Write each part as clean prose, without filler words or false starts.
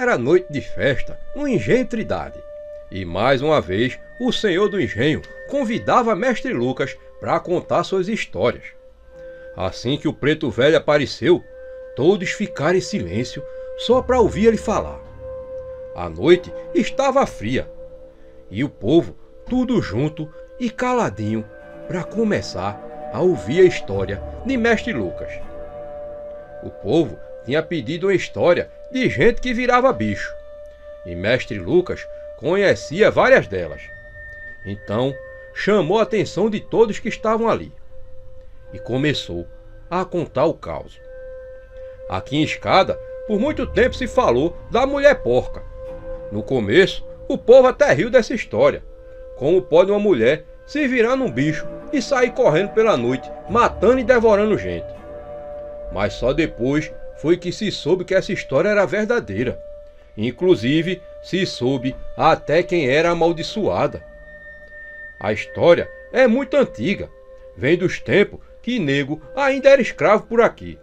Era noite de festa no Engenho Trindade. E mais uma vez o senhor do engenho convidava mestre Lucas para contar suas histórias. Assim que o preto velho apareceu, todos ficaram em silêncio só para ouvir ele falar. A noite estava fria e o povo tudo junto e caladinho para começar a ouvir a história de mestre Lucas. O povo tinha pedido uma história de gente que virava bicho e mestre Lucas conhecia várias delas. Então chamou a atenção de todos que estavam ali e começou a contar o caos. Aqui em Escada, por muito tempo se falou da mulher porca. No começo, o povo até riu dessa história. Como pode uma mulher se virar num bicho e sair correndo pela noite, matando e devorando gente? Mas só depois foi que se soube que essa história era verdadeira. Inclusive, se soube até quem era amaldiçoada. A história é muito antiga. Vem dos tempos que nego ainda era escravo por aqui.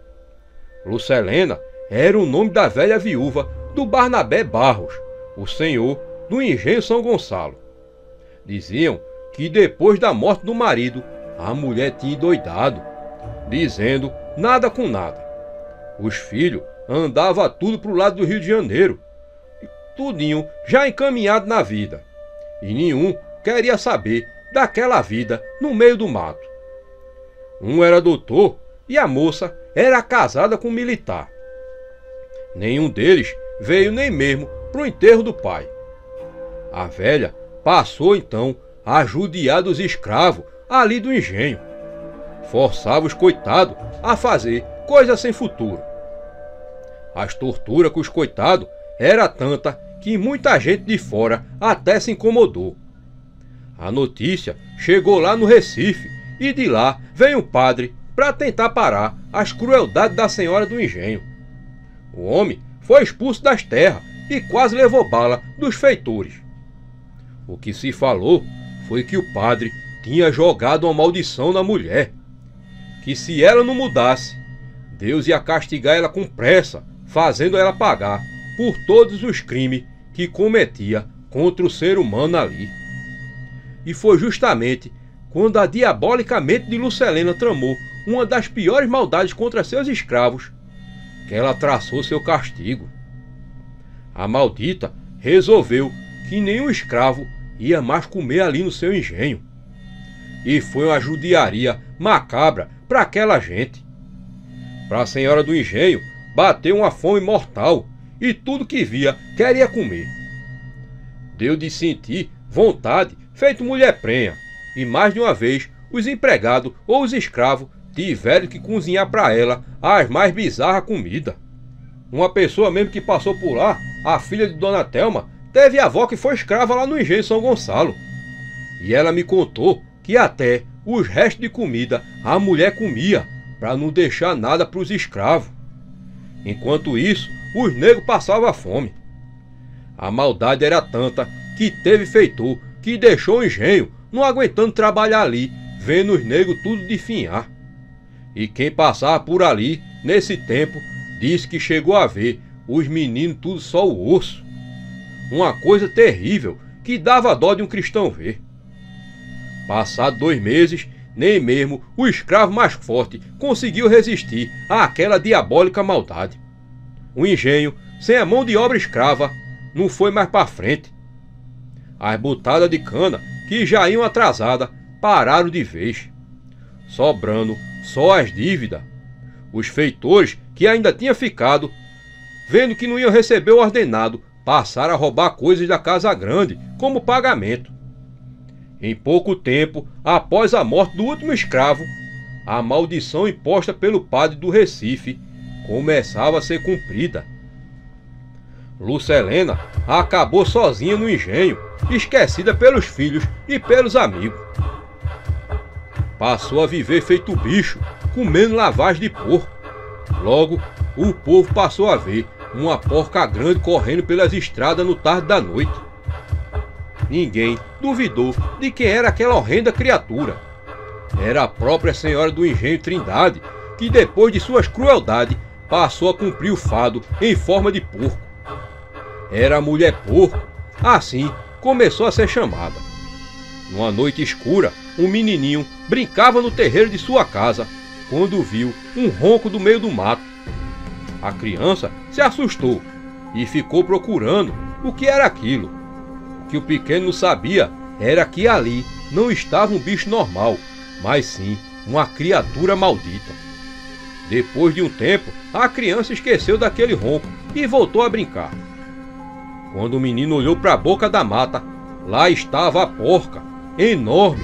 Lucelena era o nome da velha viúva do Barnabé Barros, o senhor do Engenho São Gonçalo. Diziam que depois da morte do marido, a mulher tinha endoidado, dizendo nada com nada. Os filhos andavam tudo pro lado do Rio de Janeiro, tudinho já encaminhado na vida, e nenhum queria saber daquela vida no meio do mato. Um era doutor e a moça era casada com um militar. Nenhum deles veio nem mesmo pro enterro do pai. A velha passou então a judiar dos escravos ali do engenho. Forçava os coitados a fazer coisa sem futuro. As torturas com os coitados era tanta que muita gente de fora até se incomodou. A notícia chegou lá no Recife e de lá veio um padre para tentar parar as crueldades da senhora do engenho. O homem foi expulso das terras e quase levou bala dos feitores. O que se falou foi que o padre tinha jogado uma maldição na mulher, que se ela não mudasse, Deus ia castigar ela com pressa, fazendo ela pagar por todos os crimes que cometia contra o ser humano ali. E foi justamente quando a diabólica mente de Lucelena tramou uma das piores maldades contra seus escravos que ela traçou seu castigo. A maldita resolveu que nenhum escravo ia mais comer ali no seu engenho. E foi uma judiaria macabra para aquela gente. Para a senhora do engenho bateu uma fome mortal e tudo que via queria comer. Deu de sentir vontade feito mulher prenha, e mais de uma vez os empregados ou os escravos tiveram que cozinhar para ela as mais bizarras comidas. Uma pessoa mesmo que passou por lá, a filha de Dona Telma, teve avó que foi escrava lá no Engenho São Gonçalo. E ela me contou que até os restos de comida a mulher comia para não deixar nada para os escravos. Enquanto isso, os negros passavam fome. A maldade era tanta que teve feitor que deixou o engenho não aguentando trabalhar ali, vendo os negros tudo definhar. E quem passava por ali, nesse tempo, disse que chegou a ver os meninos tudo só o osso. Uma coisa terrível que dava dó de um cristão ver. Passado 2 meses, nem mesmo o escravo mais forte conseguiu resistir àquela diabólica maldade. O engenho, sem a mão de obra escrava, não foi mais para frente. As botadas de cana, que já iam atrasadas, pararam de vez, sobrando só as dívidas. Os feitores, que ainda tinham ficado, vendo que não iam receber o ordenado, passaram a roubar coisas da casa grande como pagamento. Em pouco tempo, após a morte do último escravo, a maldição imposta pelo padre do Recife começava a ser cumprida. Lucelena acabou sozinha no engenho, esquecida pelos filhos e pelos amigos. Passou a viver feito bicho, comendo lavagem de porco. Logo, o povo passou a ver uma porca grande correndo pelas estradas no tarde da noite. Ninguém duvidou de quem era aquela horrenda criatura. Era a própria senhora do Engenho Trindade, que depois de suas crueldades passou a cumprir o fado em forma de porco. era a mulher porco. Assim começou a ser chamada. Numa noite escura, um menininho brincava no terreiro de sua casa quando viu um ronco do meio do mato. A criança se assustou e ficou procurando o que era aquilo. O que o pequeno não sabia era que ali não estava um bicho normal, mas sim uma criatura maldita. Depois de um tempo, a criança esqueceu daquele ronco e voltou a brincar. Quando o menino olhou para a boca da mata, lá estava a porca, enorme.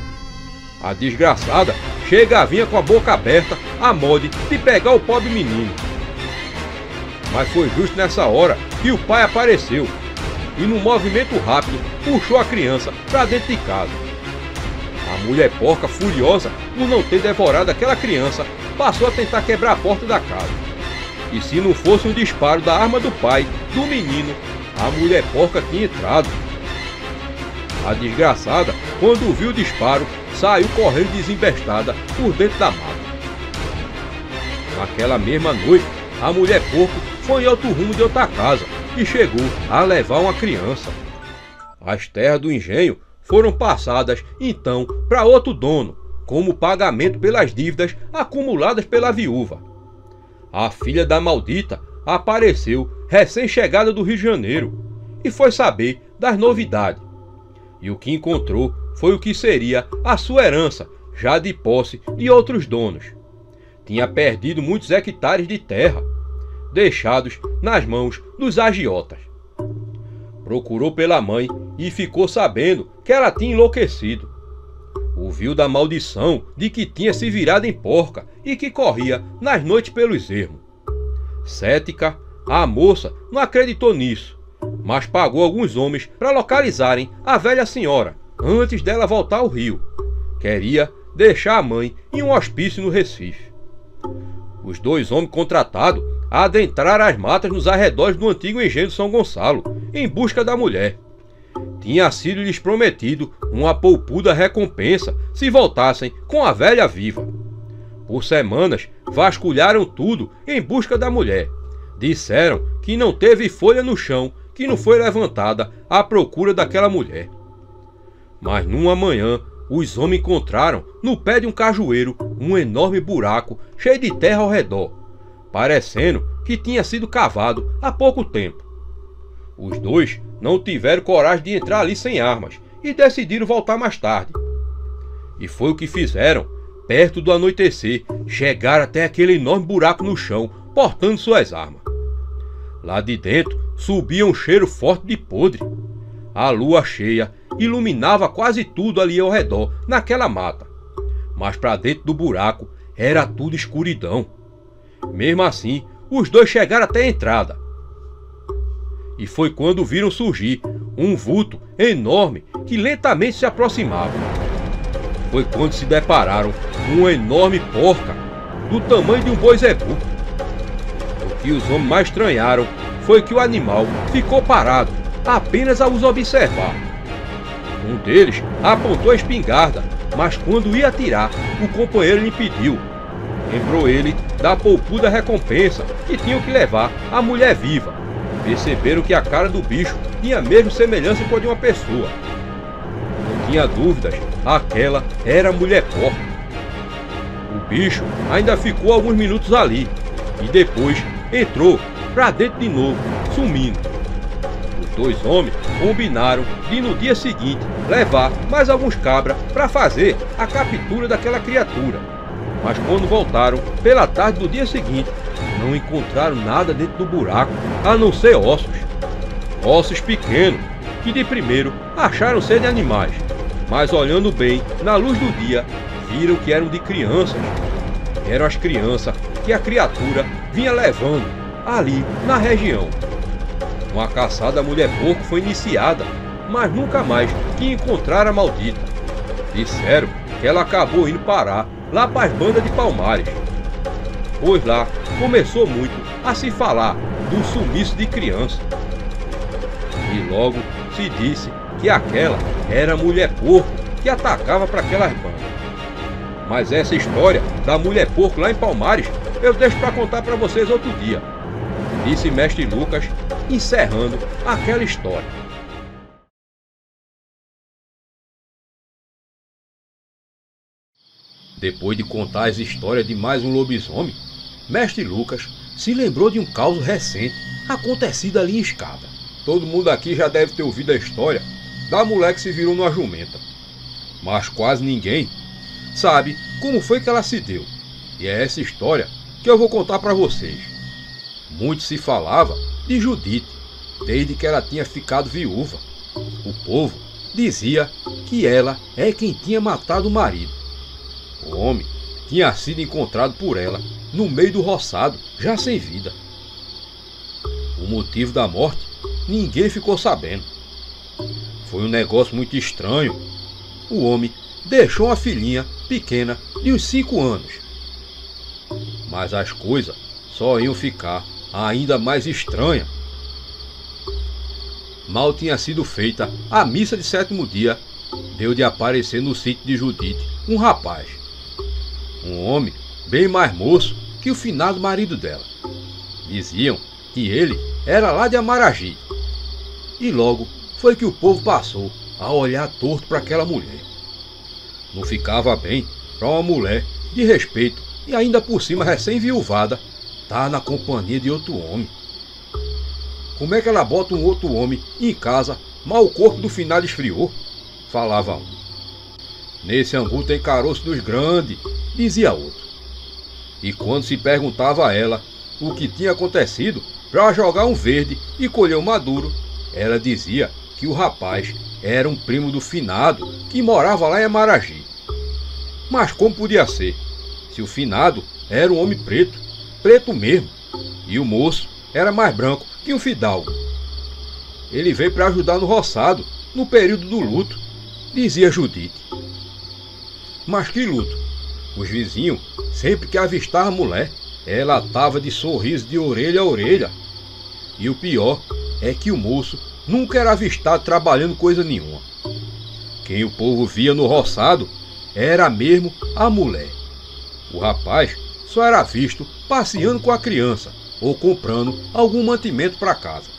A desgraçada vinha com a boca aberta, a mode de pegar o pobre menino. Mas foi justo nessa hora que o pai apareceu e, num movimento rápido, puxou a criança para dentro de casa. A mulher porca, furiosa por não ter devorado aquela criança, passou a tentar quebrar a porta da casa. E se não fosse um disparo da arma do pai do menino, a mulher porca tinha entrado. A desgraçada, quando viu o disparo, saiu correndo desembestada por dentro da mata. Naquela mesma noite, a mulher porco foi em outro rumo de outra casa e chegou a levar uma criança. As terras do engenho foram passadas então para outro dono, como pagamento pelas dívidas acumuladas pela viúva. A filha da maldita apareceu recém-chegada do Rio de Janeiro e foi saber das novidades. E o que encontrou foi o que seria a sua herança, já de posse de outros donos. Tinha perdido muitos hectares de terra, deixados nas mãos dos agiotas. Procurou pela mãe e ficou sabendo que ela tinha enlouquecido. Ouviu da maldição de que tinha se virado em porca e que corria nas noites pelos ermos. Cética, a moça não acreditou nisso, mas pagou alguns homens para localizarem a velha senhora antes dela voltar ao Rio. Queria deixar a mãe em um hospício no Recife. Os dois homens contratados adentraram as matas nos arredores do antigo engenho de São Gonçalo em busca da mulher. Tinha sido lhes prometido uma poupuda recompensa se voltassem com a velha viva. Por semanas vasculharam tudo em busca da mulher. Disseram que não teve folha no chão que não foi levantada à procura daquela mulher. Mas numa manhã, os homens encontraram no pé de um cajueiro um enorme buraco cheio de terra ao redor, parecendo que tinha sido cavado há pouco tempo. Os dois não tiveram coragem de entrar ali sem armas e decidiram voltar mais tarde. E foi o que fizeram. Perto do anoitecer, chegaram até aquele enorme buraco no chão, portando suas armas. Lá de dentro subia um cheiro forte de podre. A lua cheia iluminava quase tudo ali ao redor, naquela mata. Mas para dentro do buraco era tudo escuridão. Mesmo assim, os dois chegaram até a entrada. E foi quando viram surgir um vulto enorme que lentamente se aproximava. Foi quando se depararam com uma enorme porca do tamanho de um boi zebu. O que os homens mais estranharam foi que o animal ficou parado, apenas a os observar. Um deles apontou a espingarda, mas quando ia atirar, o companheiro lhe impediu. Lembrou ele da poupuda recompensa que tinham que levar a mulher viva. Perceberam que a cara do bicho tinha a mesma semelhança com a de uma pessoa. Não tinha dúvidas, aquela era a mulher porca. O bicho ainda ficou alguns minutos ali e depois entrou para dentro de novo, sumindo. Os dois homens combinaram de no dia seguinte levar mais alguns cabras para fazer a captura daquela criatura. Mas quando voltaram pela tarde do dia seguinte, não encontraram nada dentro do buraco, a não ser ossos. Ossos pequenos, que de primeiro acharam ser de animais, mas olhando bem, na luz do dia, viram que eram de crianças. Eram as crianças que a criatura vinha levando ali na região. Uma caçada à mulher porco foi iniciada, mas nunca mais que encontraram a maldita. Disseram que ela acabou indo parar lá para as bandas de Palmares, pois lá começou muito a se falar do sumiço de criança. E logo se disse que aquela era a mulher porco que atacava para aquelas bandas. Mas essa história da mulher porco lá em Palmares eu deixo para contar para vocês outro dia. disse mestre Lucas, encerrando aquela história. Depois de contar as histórias de mais um lobisomem, mestre Lucas se lembrou de um caso recente acontecido ali em Escada. Todo mundo aqui já deve ter ouvido a história da mulher que se virou numa jumenta, mas quase ninguém sabe como foi que ela se deu. E é essa história que eu vou contar para vocês. Muito se falava de Judite desde que ela tinha ficado viúva. O povo dizia que ela é quem tinha matado o marido. O homem tinha sido encontrado por ela no meio do roçado, já sem vida. O motivo da morte ninguém ficou sabendo. Foi um negócio muito estranho. O homem deixou uma filhinha pequena de uns 5 anos. Mas as coisas só iam ficar ainda mais estranhas. Mal tinha sido feita a missa de 7º dia, deu de aparecer no sítio de Judite um rapaz. Um homem bem mais moço que o finado marido dela. Diziam que ele era lá de Amaragi. E logo foi que o povo passou a olhar torto para aquela mulher. Não ficava bem para uma mulher de respeito e ainda por cima recém-viuvada estar na companhia de outro homem. Como é que ela bota um outro homem em casa, mal o corpo do finado esfriou? Falava um. Nesse angu tem caroço dos grandes, dizia outro. E quando se perguntava a ela o que tinha acontecido para jogar um verde e colher um maduro, ela dizia que o rapaz era um primo do finado que morava lá em Amaragi. Mas como podia ser, se o finado era um homem preto, preto mesmo, e o moço era mais branco que um fidalgo? Ele veio para ajudar no roçado, no período do luto, dizia Judite. Mas que luto? Os vizinhos, sempre que avistavam a mulher, ela estava de sorriso de orelha a orelha. E o pior é que o moço nunca era avistado trabalhando coisa nenhuma. Quem o povo via no roçado era mesmo a mulher. O rapaz só era visto passeando com a criança ou comprando algum mantimento para casa.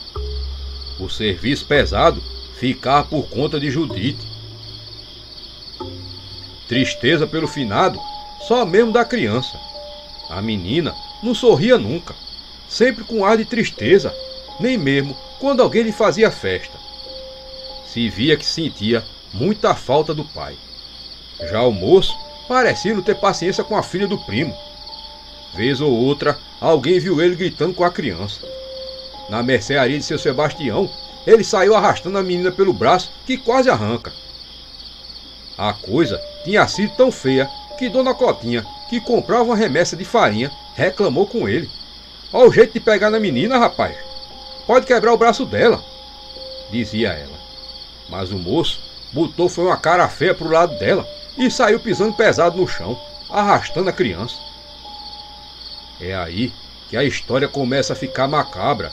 O serviço pesado ficava por conta de Judite. Tristeza pelo finado só mesmo da criança. A menina não sorria nunca, sempre com ar de tristeza, nem mesmo quando alguém lhe fazia festa. Se via que sentia muita falta do pai. Já o moço parecia não ter paciência com a filha do primo. Vez ou outra, alguém viu ele gritando com a criança. Na mercearia de seu Sebastião, ele saiu arrastando a menina pelo braço que quase arranca. A coisa tinha sido tão feia que Dona Cotinha, que comprava uma remessa de farinha, reclamou com ele. Olha o jeito de pegar na menina, rapaz. Pode quebrar o braço dela, dizia ela. Mas o moço botou foi uma cara feia pro lado dela e saiu pisando pesado no chão, arrastando a criança. É aí que a história começa a ficar macabra.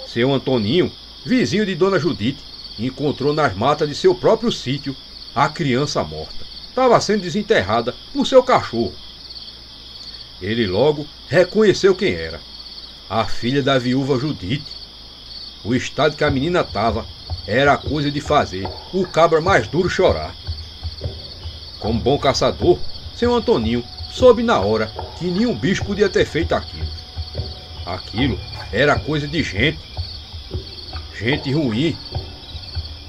Seu Antoninho, vizinho de Dona Judite, encontrou nas matas de seu próprio sítio a criança morta. Estava sendo desenterrada por seu cachorro. Ele logo reconheceu quem era. A filha da viúva Judite. O estado que a menina estava era coisa de fazer o cabra mais duro chorar. Como bom caçador, seu Antoninho soube na hora que nenhum bicho podia ter feito aquilo. Aquilo era coisa de gente. Gente ruim.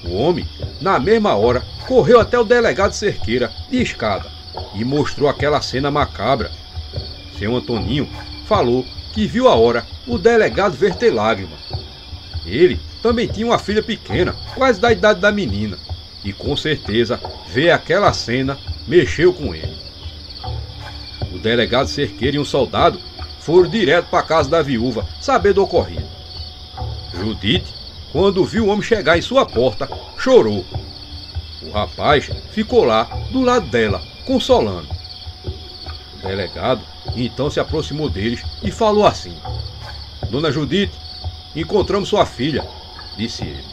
O homem, na mesma hora, correu até o delegado Cerqueira, de Escada, e mostrou aquela cena macabra. Seu Antoninho falou que viu a hora o delegado verter lágrimas. Ele também tinha uma filha pequena, quase da idade da menina, e com certeza ver aquela cena mexeu com ele. O delegado Cerqueira e um soldado foram direto para a casa da viúva saber do ocorrido. Judite, quando viu o homem chegar em sua porta, chorou. O rapaz ficou lá do lado dela, consolando. O delegado então se aproximou deles e falou assim: Dona Judite, encontramos sua filha, disse ele.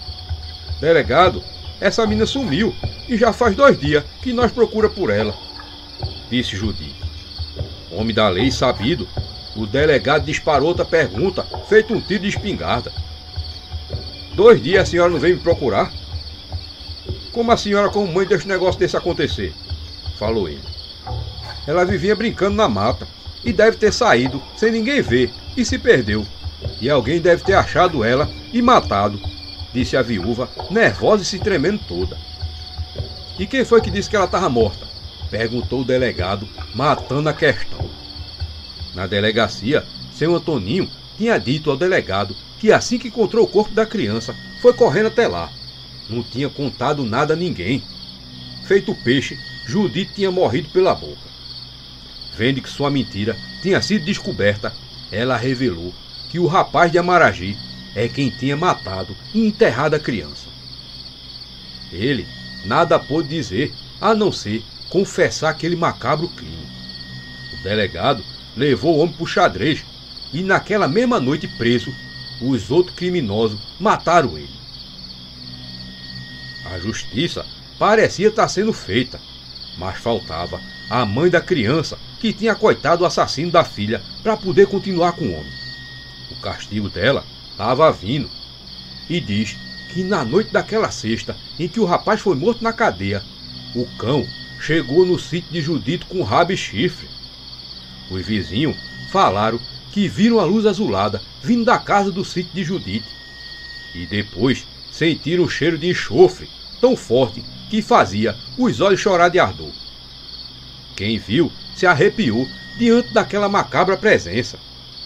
Delegado, essa menina sumiu e já faz 2 dias que nós procura por ela, disse Judite. Homem da lei sabido, o delegado disparou outra pergunta, feito um tiro de espingarda. 2 dias a senhora não veio me procurar? Como a senhora, como mãe, deixa um negócio desse acontecer? Falou ele. Ela vivia brincando na mata e deve ter saído sem ninguém ver e se perdeu. E alguém deve ter achado ela e matado, disse a viúva, nervosa e se tremendo toda. E quem foi que disse que ela estava morta? Perguntou o delegado, matando a questão. Na delegacia, seu Antoninho tinha dito ao delegado que assim que encontrou o corpo da criança, foi correndo até lá. Não tinha contado nada a ninguém. Feito peixe, Judite tinha morrido pela boca. Vendo que sua mentira tinha sido descoberta, ela revelou que o rapaz de Amaragi é quem tinha matado e enterrado a criança. Ele nada pôde dizer, a não ser confessar aquele macabro crime. O delegado levou o homem para o xadrez e naquela mesma noite preso, os outros criminosos mataram ele. A justiça parecia estar sendo feita, mas faltava a mãe da criança que tinha coitado o assassino da filha para poder continuar com o homem. O castigo dela estava vindo e diz que na noite daquela sexta em que o rapaz foi morto na cadeia, o cão chegou no sítio de Judite com rabo e chifre. Os vizinhos falaram que viram a luz azulada vindo da casa do sítio de Judite e depois sentiram o cheiro de enxofre tão forte que fazia os olhos chorar de ardor. Quem viu se arrepiou diante daquela macabra presença.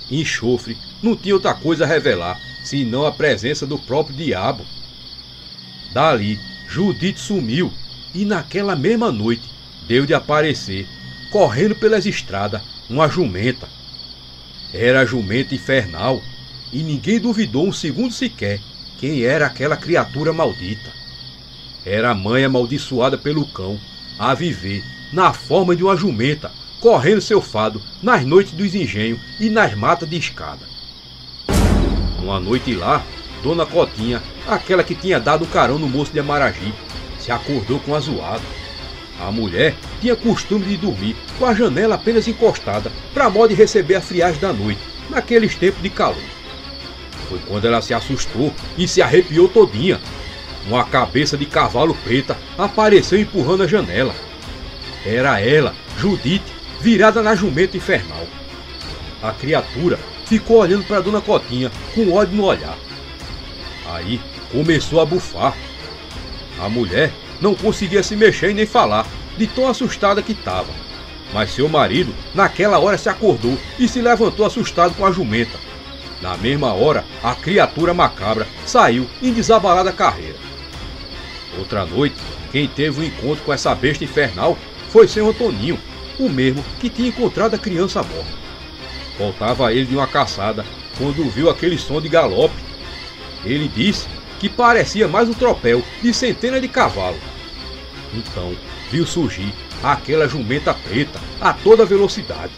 Enxofre não tinha outra coisa a revelar senão a presença do próprio diabo. Dali, Judite sumiu e naquela mesma noite deu de aparecer, correndo pelas estradas, uma jumenta. Era a jumenta infernal e ninguém duvidou um segundo sequer quem era aquela criatura maldita. Era a mãe amaldiçoada pelo cão a viver na forma de uma jumenta, correndo seu fado nas noites dos engenhos e nas matas de escada. Uma noite lá, Dona Cotinha, aquela que tinha dado o carão no moço de Amaragi, se acordou com a zoada. A mulher tinha costume de dormir com a janela apenas encostada, para modo de receber a friagem da noite, naqueles tempos de calor. Foi quando ela se assustou e se arrepiou todinha. Uma cabeça de cavalo preta apareceu empurrando a janela. Era ela, Judite, virada na jumenta infernal. A criatura ficou olhando para Dona Cotinha com ódio no olhar. Aí começou a bufar. A mulher não conseguia se mexer e nem falar, de tão assustada que estava. Mas seu marido, naquela hora, se acordou e se levantou assustado com a jumenta. Na mesma hora, a criatura macabra saiu em desabalada carreira. Outra noite, quem teve um encontro com essa besta infernal foi seu Antoninho, o mesmo que tinha encontrado a criança morta. Voltava ele de uma caçada quando viu aquele som de galope. Ele disse que parecia mais um tropel de centenas de cavalos. Então viu surgir aquela jumenta preta a toda velocidade.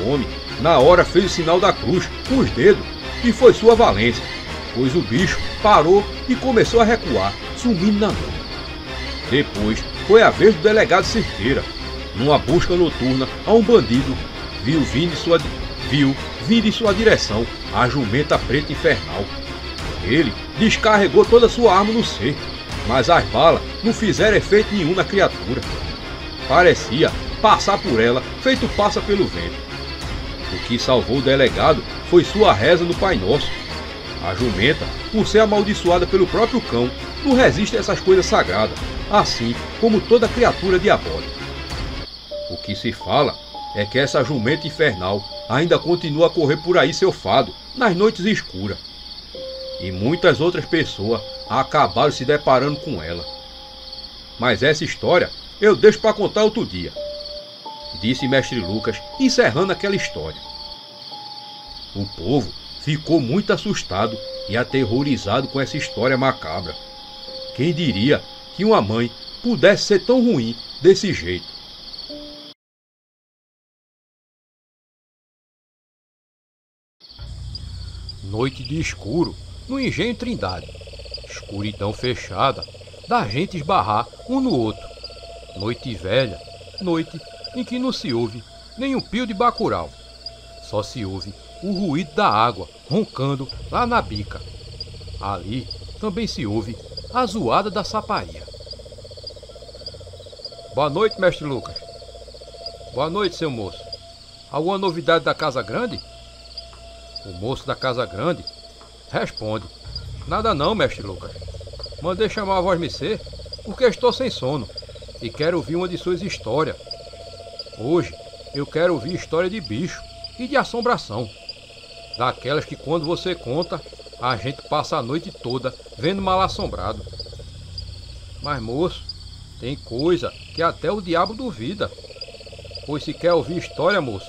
O homem na hora fez o sinal da cruz com os dedos e foi sua valência, pois o bicho parou e começou a recuar, sumindo na noite. Depois foi a vez do delegado Cerqueira. Numa busca noturna a um bandido, viu vindo em sua direção a jumenta preta infernal. Ele descarregou toda a sua arma no cerco, mas as balas não fizeram efeito nenhum na criatura. Parecia passar por ela feito passa pelo vento. O que salvou o delegado foi sua reza no Pai Nosso. A jumenta, por ser amaldiçoada pelo próprio cão, não resiste a essas coisas sagradas, assim como toda criatura diabólica. O que se fala é que essa jumenta infernal ainda continua a correr por aí seu fado, nas noites escuras. E muitas outras pessoas acabaram se deparando com ela. Mas essa história eu deixo para contar outro dia, disse Mestre Lucas, encerrando aquela história. O povo ficou muito assustado e aterrorizado com essa história macabra. Quem diria que uma mãe pudesse ser tão ruim desse jeito? Noite de escuro no engenho Trindade. Escuridão fechada, da gente esbarrar um no outro. Noite velha, noite em que não se ouve nenhum pio de bacural. Só se ouve o ruído da água roncando lá na bica. Ali também se ouve a zoada da saparia. Boa noite, mestre Lucas. Boa noite, seu moço. Alguma novidade da Casa Grande? O moço da Casa Grande responde: nada não, mestre Lucas. Mandei chamar a voz Messê porque estou sem sono e quero ouvir uma de suas histórias. Hoje eu quero ouvir história de bicho e de assombração. Daquelas que quando você conta, a gente passa a noite toda vendo mal assombrado. Mas moço, tem coisa que até o diabo duvida. Pois se quer ouvir história, moço,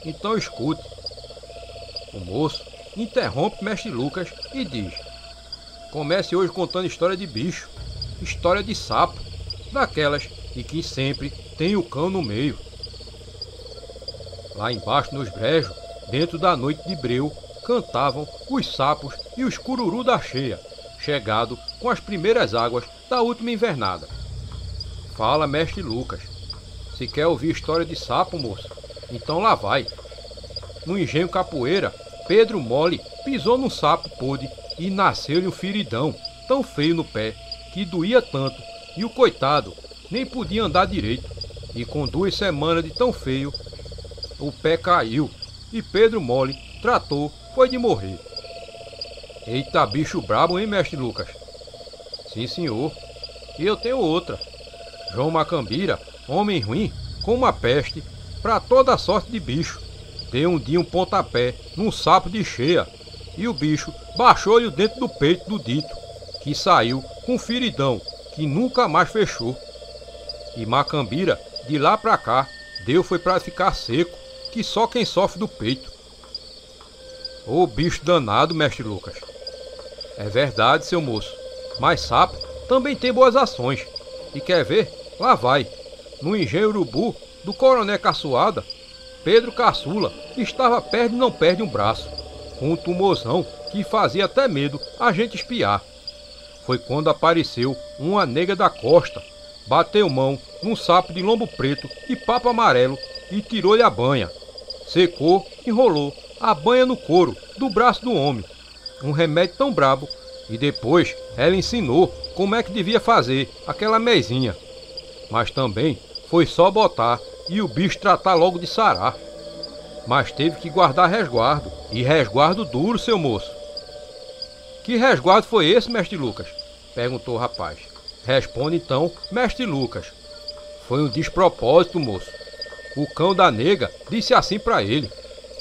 então escute. O moço interrompe mestre Lucas e diz: comece hoje contando história de bicho, história de sapo, daquelas de que sempre tem o cão no meio. Lá embaixo nos brejos, dentro da noite de breu, cantavam os sapos e os cururu da cheia, chegado com as primeiras águas da última invernada. Fala, mestre Lucas. Se quer ouvir história de sapo, moço, então lá vai. No engenho Capoeira, Pedro Mole pisou num sapo podre e nasceu-lhe um feridão tão feio no pé que doía tanto e o coitado nem podia andar direito. E com 2 semanas de tão feio, o pé caiu e Pedro Mole tratou foi de morrer. Eita, bicho brabo, hein, mestre Lucas? Sim, senhor. E eu tenho outra. João Macambira, homem ruim, com uma peste, pra toda sorte de bicho, deu um dia um pontapé num sapo de cheia, e o bicho baixou-lhe dentro do peito do dito, que saiu com um feridão que nunca mais fechou. E Macambira, de lá pra cá, deu foi pra ficar seco, que só quem sofre do peito. Ô bicho danado, mestre Lucas. É verdade, seu moço, mas sapo também tem boas ações. E quer ver? Lá vai. No engenho Urubu do Coronel Caçoada, Pedro Caçula estava perto e não perde um braço, com um tumorzão que fazia até medo a gente espiar. Foi quando apareceu uma nega da costa, bateu mão num sapo de lombo preto e papo amarelo e tirou-lhe a banha. Secou, enrolou a banha no couro do braço do homem, um remédio tão brabo, e depois ela ensinou como é que devia fazer aquela mesinha. Mas também foi só botar e o bicho tratar logo de sarar. Mas teve que guardar resguardo, e resguardo duro, seu moço. Que resguardo foi esse, mestre Lucas? Perguntou o rapaz. Responde então, mestre Lucas. Foi um despropósito, moço. O cão da nega disse assim pra ele: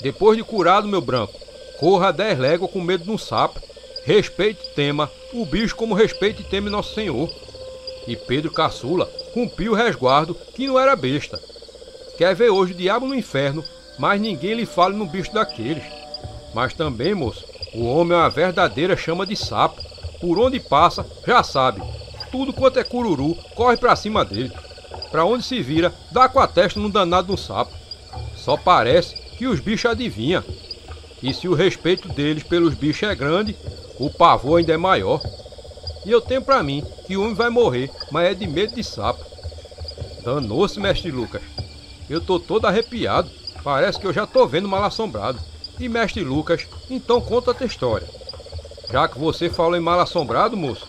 depois de curado, meu branco, corra 10 léguas com medo de um sapo. Respeite e tema o bicho como respeite e teme Nosso Senhor. E Pedro Caçula cumpriu o resguardo, que não era besta. Quer ver hoje o diabo no inferno, mas ninguém lhe fale num bicho daqueles. Mas também, moço, o homem é uma verdadeira chama de sapo. Por onde passa, já sabe. Tudo quanto é cururu, corre pra cima dele. Pra onde se vira, dá com a testa num danado de um sapo. Só parece que os bichos adivinham. E se o respeito deles pelos bichos é grande, o pavor ainda é maior. E eu tenho pra mim que o homem vai morrer, mas é de medo de sapo. Danou-se, mestre Lucas. Eu tô todo arrepiado. Parece que eu já tô vendo mal assombrado. E mestre Lucas, então conta a tua história. Já que você falou em mal assombrado, moço,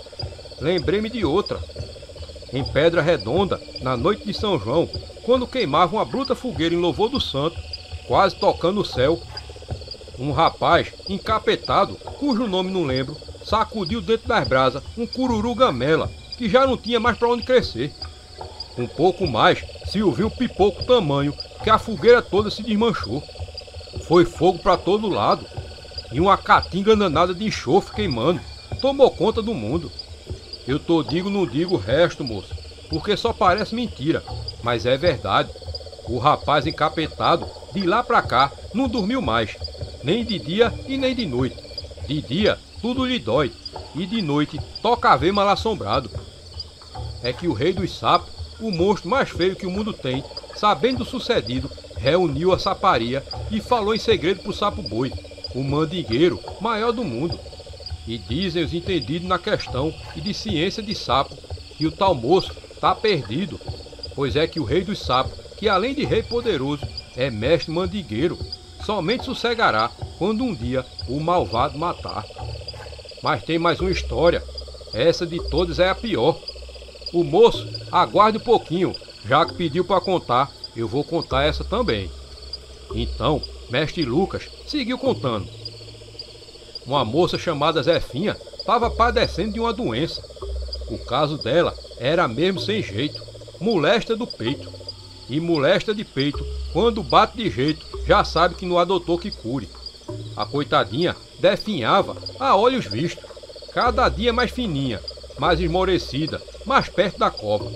lembrei-me de outra. Em Pedra Redonda, na noite de São João, quando queimavam uma bruta fogueira em louvor do santo, quase tocando o céu, um rapaz encapetado, cujo nome não lembro, sacudiu dentro das brasas um cururu gamela, que já não tinha mais para onde crescer. Um pouco mais, se ouviu um pipoco tamanho que a fogueira toda se desmanchou. Foi fogo para todo lado, e uma caatinga danada de enxofre queimando, tomou conta do mundo. Eu não digo o resto, moço, porque só parece mentira, mas é verdade. O rapaz encapetado, de lá pra cá, não dormiu mais, nem de dia e nem de noite. De dia, tudo lhe dói, e de noite, toca a ver mal assombrado. É que o rei dos sapos, o monstro mais feio que o mundo tem, sabendo do sucedido, reuniu a saparia e falou em segredo pro sapo boi, o mandingueiro maior do mundo. E dizem os entendidos na questão e de ciência de sapo que o tal moço tá perdido, pois é que o rei dos sapos, que além de rei poderoso, é mestre mandingueiro, somente sossegará quando um dia o malvado matar. Mas tem mais uma história, essa de todas é a pior. O moço, aguarde um pouquinho, já que pediu para contar, eu vou contar essa também. Então, mestre Lucas seguiu contando. Uma moça chamada Zefinha estava padecendo de uma doença. O caso dela era mesmo sem jeito, molesta do peito. E molesta de peito, quando bate de jeito, já sabe que não há doutor que cure. A coitadinha definhava a olhos vistos, cada dia mais fininha, mais esmorecida, mais perto da cova.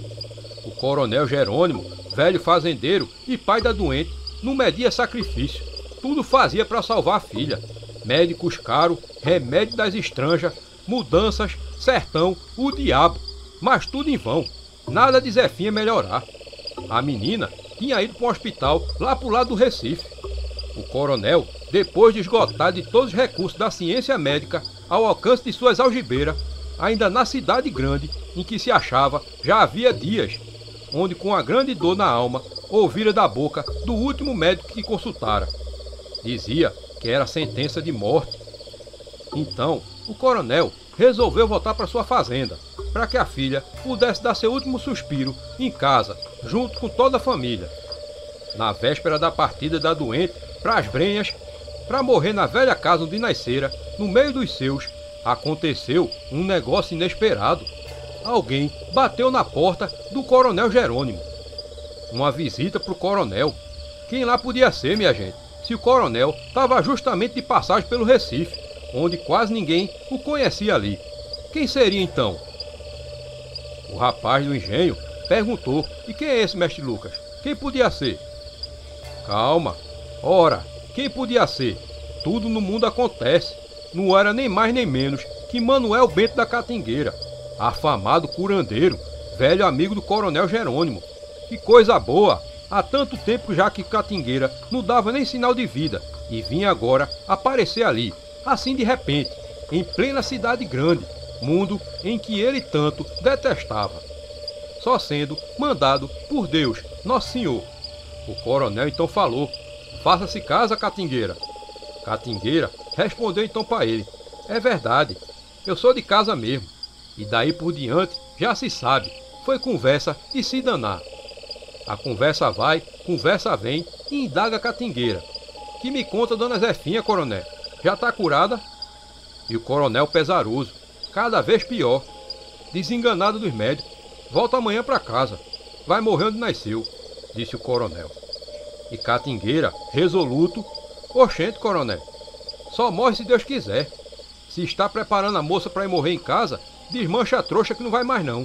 O coronel Jerônimo, velho fazendeiro e pai da doente, não media sacrifício, tudo fazia para salvar a filha. Médicos caros, remédio das estranjas, mudanças, sertão, o diabo, mas tudo em vão, nada de Zefinha melhorar. A menina tinha ido para um hospital lá pro lado do Recife. O coronel, depois de esgotar de todos os recursos da ciência médica ao alcance de suas algibeiras, ainda na cidade grande em que se achava já havia dias, onde com a grande dor na alma ouvira da boca do último médico que consultara. Dizia que era sentença de morte. Então, o coronel resolveu voltar para sua fazenda, para que a filha pudesse dar seu último suspiro em casa, junto com toda a família. Na véspera da partida da doente para as Brenhas, para morrer na velha casa onde nascera, no meio dos seus, aconteceu um negócio inesperado. Alguém bateu na porta do coronel Jerônimo. Uma visita para o coronel. Quem lá podia ser, minha gente, se o coronel estava justamente de passagem pelo Recife, onde quase ninguém o conhecia ali. Quem seria então? O rapaz do engenho perguntou: e quem é esse, mestre Lucas? Quem podia ser? Calma. Ora, quem podia ser? Tudo no mundo acontece. Não era nem mais nem menos que Manuel Bento da Catingueira, afamado curandeiro, velho amigo do coronel Jerônimo. Que coisa boa! Há tanto tempo já que Catingueira não dava nem sinal de vida e vinha agora aparecer ali, assim de repente, em plena cidade grande, mundo em que ele tanto detestava, só sendo mandado por Deus, Nosso Senhor. O coronel então falou: faça-se casa, Catingueira. Catingueira respondeu então para ele: é verdade, eu sou de casa mesmo. E daí por diante já se sabe, foi conversa e se danar. A conversa vai, conversa vem e indaga Catingueira: que me conta dona Zefinha, coronel? Já tá curada? E o coronel pesaroso, cada vez pior, desenganado dos médicos: volta amanhã para casa, vai morrer onde nasceu, disse o coronel. E Catingueira, resoluto: oxente, coronel, só morre se Deus quiser. Se está preparando a moça para ir morrer em casa, desmancha a trouxa que não vai mais não,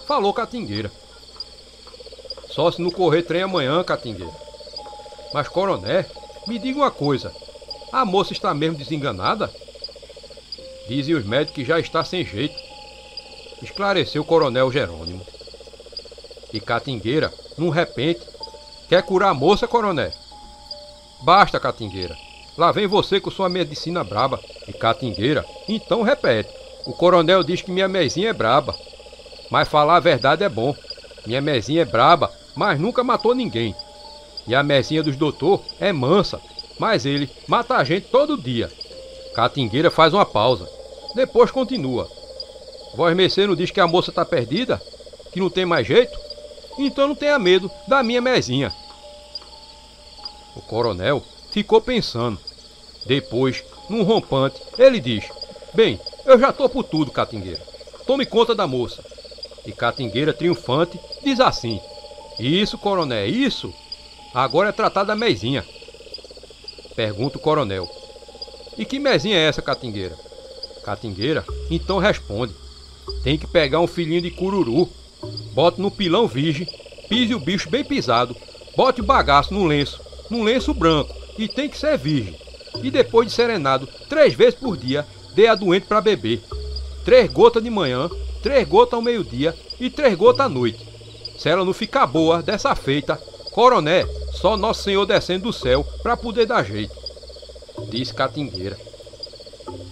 falou Catingueira. Só se não correr trem amanhã, Catingueira. Mas, coronel, me diga uma coisa, a moça está mesmo desenganada? Dizem os médicos que já está sem jeito, esclareceu o coronel Jerônimo. E Catingueira, num repente: quer curar a moça, coronel? Basta, Catingueira, lá vem você com sua medicina braba. E Catingueira então repete: o coronel diz que minha mezinha é braba, mas falar a verdade é bom. Minha mezinha é braba, mas nunca matou ninguém. E a mezinha dos doutor é mansa, mas ele mata a gente todo dia. Catingueira faz uma pausa, depois continua: Vós mercê não diz que a moça está perdida? Que não tem mais jeito? Então não tenha medo da minha mezinha. O coronel ficou pensando. Depois, num rompante, ele diz: bem, eu já tô por tudo, Catingueira. Tome conta da moça. E Catingueira, triunfante, diz assim: isso, coronel, isso. Agora é tratar da mezinha. Pergunta o coronel: e que mezinha é essa, Catingueira? Catingueira então responde: tem que pegar um filhinho de cururu, bote no pilão virgem, pise o bicho bem pisado, bote o bagaço num lenço branco, e tem que ser virgem. E depois de serenado 3 vezes por dia, dê a doente para beber. 3 gotas de manhã, 3 gotas ao meio-dia e 3 gotas à noite. Se ela não ficar boa dessa feita, coronel, só Nosso Senhor descendo do céu para poder dar jeito, disse Catingueira.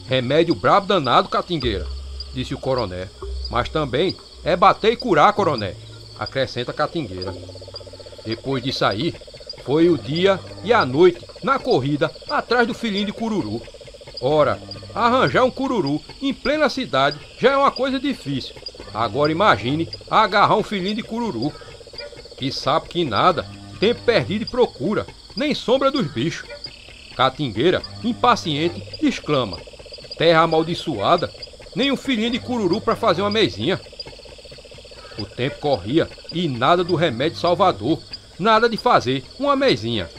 Remédio brabo danado, Catingueira, disse o coronel. Mas também é bater e curar, coronel, acrescenta Catingueira. Depois de sair, Foi o dia e a noite na corrida atrás do filhinho de cururu. Ora, arranjar um cururu em plena cidade já é uma coisa difícil. Agora imagine agarrar um filhinho de cururu. Que sabe que nada, tempo perdido e procura, nem sombra dos bichos. Catingueira, impaciente, exclama: terra amaldiçoada, nem um filhinho de cururu para fazer uma mesinha. O tempo corria e nada do remédio salvador, nada de fazer uma mesinha.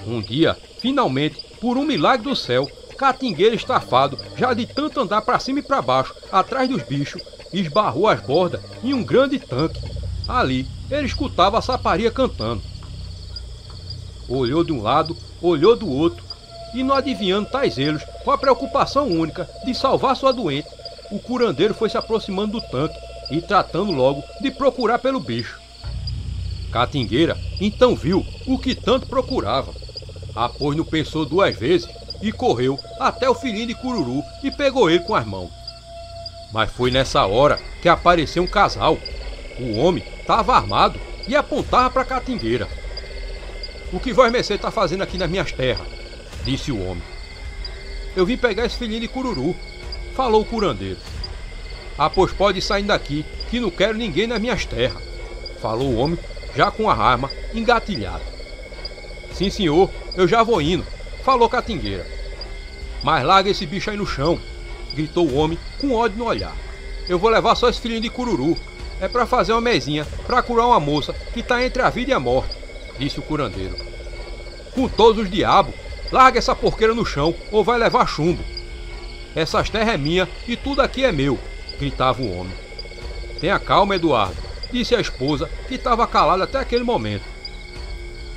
Um dia, finalmente, por um milagre do céu, Catingueira, estafado, já de tanto andar para cima e para baixo, atrás dos bichos, esbarrou as bordas em um grande tanque. Ali, ele escutava a saparia cantando. Olhou de um lado, olhou do outro, e não adivinhando tais elos, com a preocupação única de salvar sua doente, o curandeiro foi se aproximando do tanque e tratando logo de procurar pelo bicho. Catingueira então viu o que tanto procurava. Após não pensou duas vezes e correu até o filhinho de cururu e pegou ele com as mãos. Mas foi nessa hora que apareceu um casal. O homem estava armado e apontava para Catingueira. "O que Vossa Mercê está fazendo aqui nas minhas terras?" disse o homem. "Eu vim pegar esse filhinho de cururu", falou o curandeiro. "Ah, pois pode ir saindo daqui, que não quero ninguém nas minhas terras", falou o homem, já com a arma engatilhada. "Sim, senhor, eu já vou indo", falou Catingueira. "Mas larga esse bicho aí no chão", gritou o homem com ódio no olhar. "Eu vou levar só esse filhinho de cururu. É para fazer uma mesinha, para curar uma moça que está entre a vida e a morte", disse o curandeiro. "Com todos os diabos, larga essa porqueira no chão ou vai levar chumbo. Essas terras é minha e tudo aqui é meu", gritava o homem. "Tenha calma, Eduardo", disse a esposa, que estava calada até aquele momento.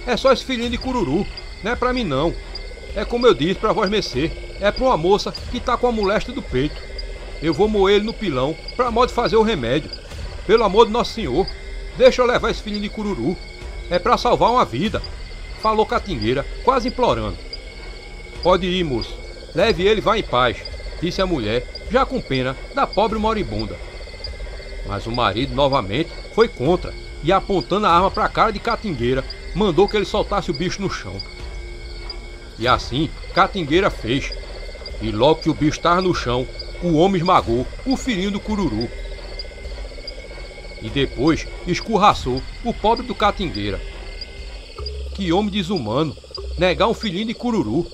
"É só esse filhinho de cururu, não é para mim não. É como eu disse para Vossa Mercê, é para uma moça que está com a moléstia do peito. Eu vou moer ele no pilão para modo de fazer o remédio. Pelo amor de Nosso Senhor, deixa eu levar esse filhinho de cururu. É para salvar uma vida", falou Catingueira, quase implorando. "Pode ir, moço. Leve ele e vá em paz", disse a mulher, já com pena da pobre moribunda. Mas o marido novamente foi contra e, apontando a arma para a cara de Catingueira, mandou que ele soltasse o bicho no chão. E assim Catingueira fez. E logo que o bicho estava no chão, o homem esmagou o filhinho do cururu. E depois escorraçou o pobre do Catingueira. Que homem desumano, negar um filhinho de cururu.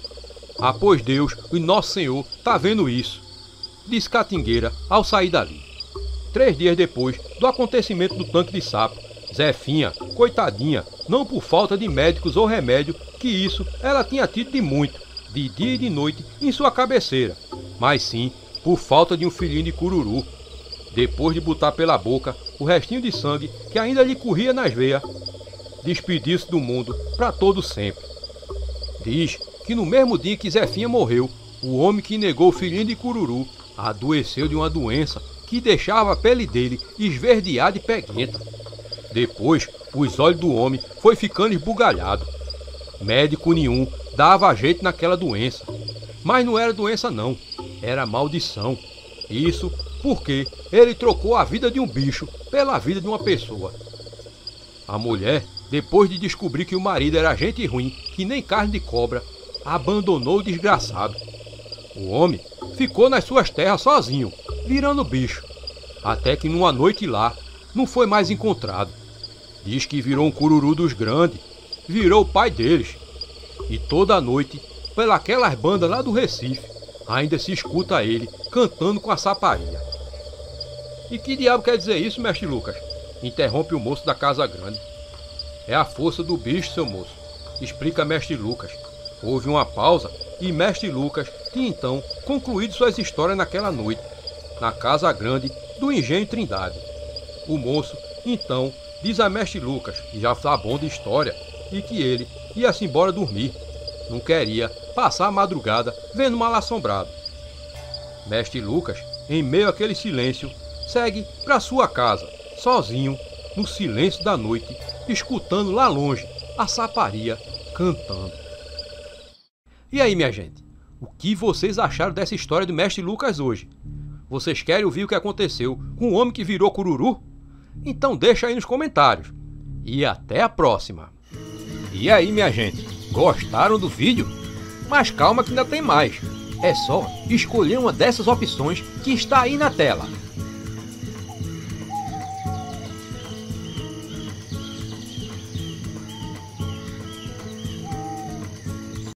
"Ah, pois Deus, o Nosso Senhor, tá vendo isso", disse Catingueira ao sair dali. 3 dias depois do acontecimento do tanque de sapo, Zefinha, coitadinha, não por falta de médicos ou remédio, que isso ela tinha tido de muito, de dia e de noite, em sua cabeceira, mas sim por falta de um filhinho de cururu. Depois de botar pela boca o restinho de sangue que ainda lhe corria nas veias, despediu-se do mundo para todo sempre. Diz que no mesmo dia que Zefinha morreu, o homem que negou o filhinho de cururu adoeceu de uma doença que deixava a pele dele esverdeada e peguenta. Depois, os olhos do homem foi ficando esbugalhado. Médico nenhum dava jeito naquela doença. Mas não era doença não, era maldição. Isso porque ele trocou a vida de um bicho pela vida de uma pessoa. A mulher, depois de descobrir que o marido era gente ruim, que nem carne de cobra, abandonou o desgraçado. O homem ficou nas suas terras sozinho, virando bicho, até que numa noite lá, não foi mais encontrado. Diz que virou um cururu dos grandes, virou o pai deles. E toda noite, pelas bandas lá do Recife, ainda se escuta ele cantando com a saparia. "E que diabo quer dizer isso, mestre Lucas?" interrompe o moço da Casa Grande. "É a força do bicho, seu moço", explica mestre Lucas. Houve uma pausa e mestre Lucas tinha então concluído suas histórias naquela noite, na Casa Grande do Engenho Trindade. O moço, então, diz a mestre Lucas que já está bom de história e que ele ia-se embora dormir. Não queria passar a madrugada vendo mal assombrado. Mestre Lucas, em meio àquele silêncio, segue para sua casa, sozinho, no silêncio da noite, escutando lá longe a saparia cantando. E aí, minha gente, o que vocês acharam dessa história do mestre Lucas hoje? Vocês querem ouvir o que aconteceu com o homem que virou cururu? Então deixa aí nos comentários. e até a próxima. E aí, minha gente, gostaram do vídeo? Mas calma que ainda tem mais. É só escolher uma dessas opções que está aí na tela.